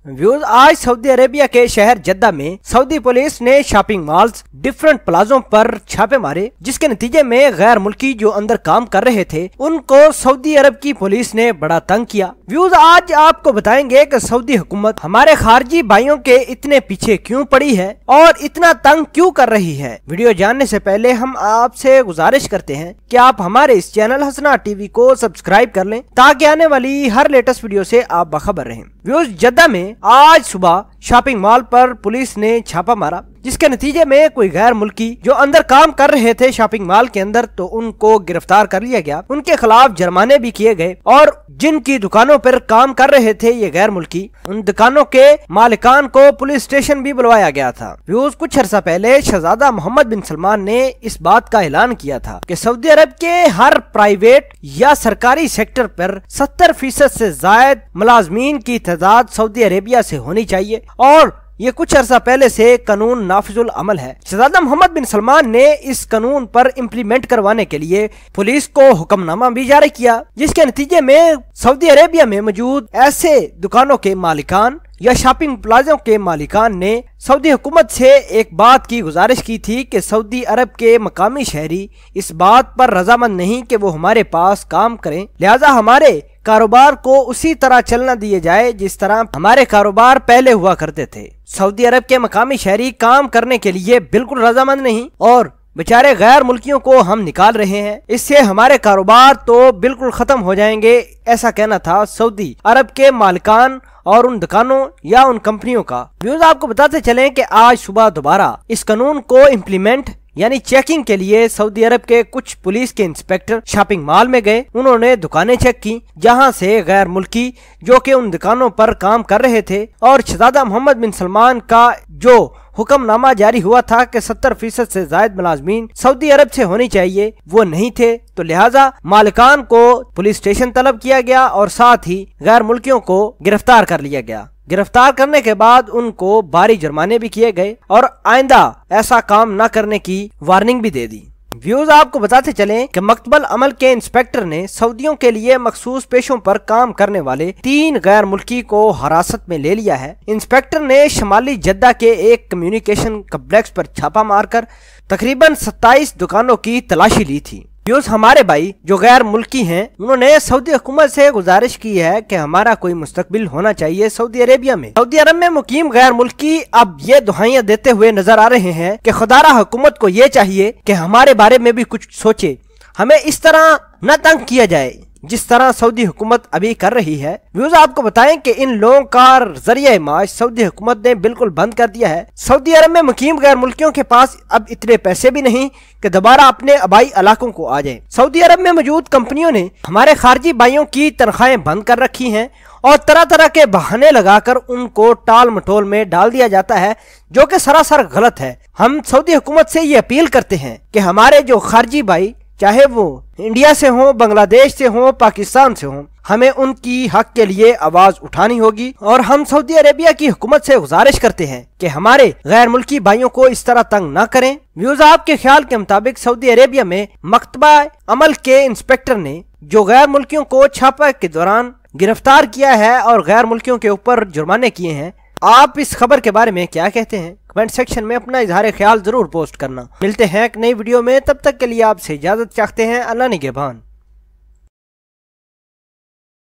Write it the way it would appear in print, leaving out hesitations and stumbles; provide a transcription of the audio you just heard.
Views आज Saudi Arabia के शहर जद्दा में सऊदी पुलिस ने शॉपिंग मॉल्स, डिफरेंट प्लाजों पर छापे मारे, जिसके नतीजे में गैर मुल्की जो अंदर काम कर रहे थे उनको सऊदी अरब की पुलिस ने बड़ा तंग किया। व्यूज आज आपको बताएंगे कि सऊदी हुकूमत हमारे खारजी भाइयों के इतने पीछे क्यों पड़ी है और इतना तंग क्यों कर रही है। वीडियो जानने से पहले हम आपसे गुजारिश करते हैं कि आप हमारे इस चैनल हसना टीवी को सब्सक्राइब कर लें ताकि आने वाली हर लेटेस्ट वीडियो से आप बाखबर रहें। व्यूज जद्दा में आज सुबह शॉपिंग मॉल पर पुलिस ने छापा मारा, जिसके नतीजे में कोई गैर मुल्की जो अंदर काम कर रहे थे शॉपिंग मॉल के अंदर तो उनको गिरफ्तार कर लिया गया। उनके खिलाफ जुर्माने भी किए गए और जिनकी दुकानों पर काम कर रहे थे ये गैर मुल्की, उन दुकानों के मालिकान को पुलिस स्टेशन भी बुलवाया गया था। व्यूज कुछ अर्सा पहले शहजादा मोहम्मद बिन सलमान ने इस बात का ऐलान किया था कि सऊदी अरब के हर प्राइवेट या सरकारी सेक्टर पर 70% से ज्यादा मुलाजमीन की तादाद सऊदी अरेबिया से होनी चाहिए और ये कुछ अर्सा पहले से कानून नाफिजुल अमल है। शहजादा मोहम्मद बिन सलमान ने इस कानून पर इम्प्लीमेंट करवाने के लिए पुलिस को हुक्मनामा भी जारी किया, जिसके नतीजे में सऊदी अरेबिया में मौजूद ऐसे दुकानों के मालिकान या शॉपिंग प्लाजों के मालिकान ने सऊदी हुकूमत से एक बात की गुजारिश की थी कि सऊदी अरब के मकामी शहरी इस बात पर रजामंद नहीं कि वो हमारे पास काम करें, लिहाजा हमारे कारोबार को उसी तरह चलना दिए जाए जिस तरह हमारे कारोबार पहले हुआ करते थे। सऊदी अरब के मकामी शहरी काम करने के लिए बिल्कुल रजामंद नहीं और बेचारे गैर मुल्कियों को हम निकाल रहे हैं, इससे हमारे कारोबार तो बिल्कुल खत्म हो जाएंगे, ऐसा कहना था सऊदी अरब के मालिकान और उन दुकानों या उन कंपनियों का। व्यूज आपको बताते चलें कि आज सुबह दोबारा इस कानून को इम्प्लीमेंट यानी चेकिंग के लिए सऊदी अरब के कुछ पुलिस के इंस्पेक्टर शॉपिंग मॉल में गए। उन्होंने दुकानें चेक की जहां से गैर मुल्की जो कि उन दुकानों पर काम कर रहे थे और शहजादा मोहम्मद बिन सलमान का जो हुक्मनामा जारी हुआ था कि 70% से ज्यादा मुलाजमीन सऊदी अरब से होनी चाहिए वो नहीं थे, तो लिहाजा मालिकान को पुलिस स्टेशन तलब किया गया और साथ ही गैर मुल्कियों को गिरफ्तार कर लिया गया। गिरफ्तार करने के बाद उनको भारी जुर्माने भी किए गए और आइंदा ऐसा काम न करने की वार्निंग भी दे दी। व्यूज आपको बताते चलें कि मकतबल अमल के इंस्पेक्टर ने सऊदियों के लिए मखसूस पेशों पर काम करने वाले 3 गैर मुल्की को हिरासत में ले लिया है। इंस्पेक्टर ने शमाली जद्दा के एक कम्युनिकेशन कम्प्लेक्स पर छापा मारकर तकरीबन 27 दुकानों की तलाशी ली थी। व्यूज हमारे भाई जो गैर मुल्की हैं उन्होंने सऊदी हुकूमत से गुजारिश की है कि हमारा कोई मुस्तकबिल होना चाहिए सऊदी अरेबिया में। सऊदी अरब में मुकीम गैर मुल्की अब ये दुहाइयां देते हुए नजर आ रहे हैं कि खुदारा हुकूमत को ये चाहिए कि हमारे बारे में भी कुछ सोचे, हमें इस तरह न तंग किया जाए जिस तरह सऊदी हुकूमत अभी कर रही है। व्यूज आपको बताएं कि इन लोगों का जरिया माश सऊदी हुकूमत ने बिल्कुल बंद कर दिया है। सऊदी अरब में मुकीम गैर मुल्कियों के पास अब इतने पैसे भी नहीं कि दोबारा अपने आबाई इलाकों को आ जाएं। सऊदी अरब में मौजूद कंपनियों ने हमारे खारजी भाइयों की तनख्वाहें बंद कर रखी हैं और तरह तरह के बहाने लगाकर उनको टाल मटोल में डाल दिया जाता है, जो कि सरासर गलत है। हम सऊदी हुकूमत से ये अपील करते हैं कि हमारे जो खारजी भाई चाहे वो इंडिया से हो, बांग्लादेश से हो, पाकिस्तान से हो, हमें उनकी हक के लिए आवाज उठानी होगी और हम सऊदी अरेबिया की हुकूमत से गुजारिश करते हैं कि हमारे गैर मुल्की भाइयों को इस तरह तंग न करें। व्यूज आपके ख्याल के मुताबिक सऊदी अरेबिया में मकतबा अमल के इंस्पेक्टर ने जो गैर मुल्कियों को छापा के दौरान गिरफ्तार किया है और गैर मुल्कियों के ऊपर जुर्माने किए हैं, आप इस खबर के बारे में क्या कहते हैं? कमेंट सेक्शन में अपना इजहार ख्याल जरूर पोस्ट करना। मिलते हैं एक नई वीडियो में, तब तक के लिए आपसे इजाजत चाहते हैं। अल्लाह निगहबान।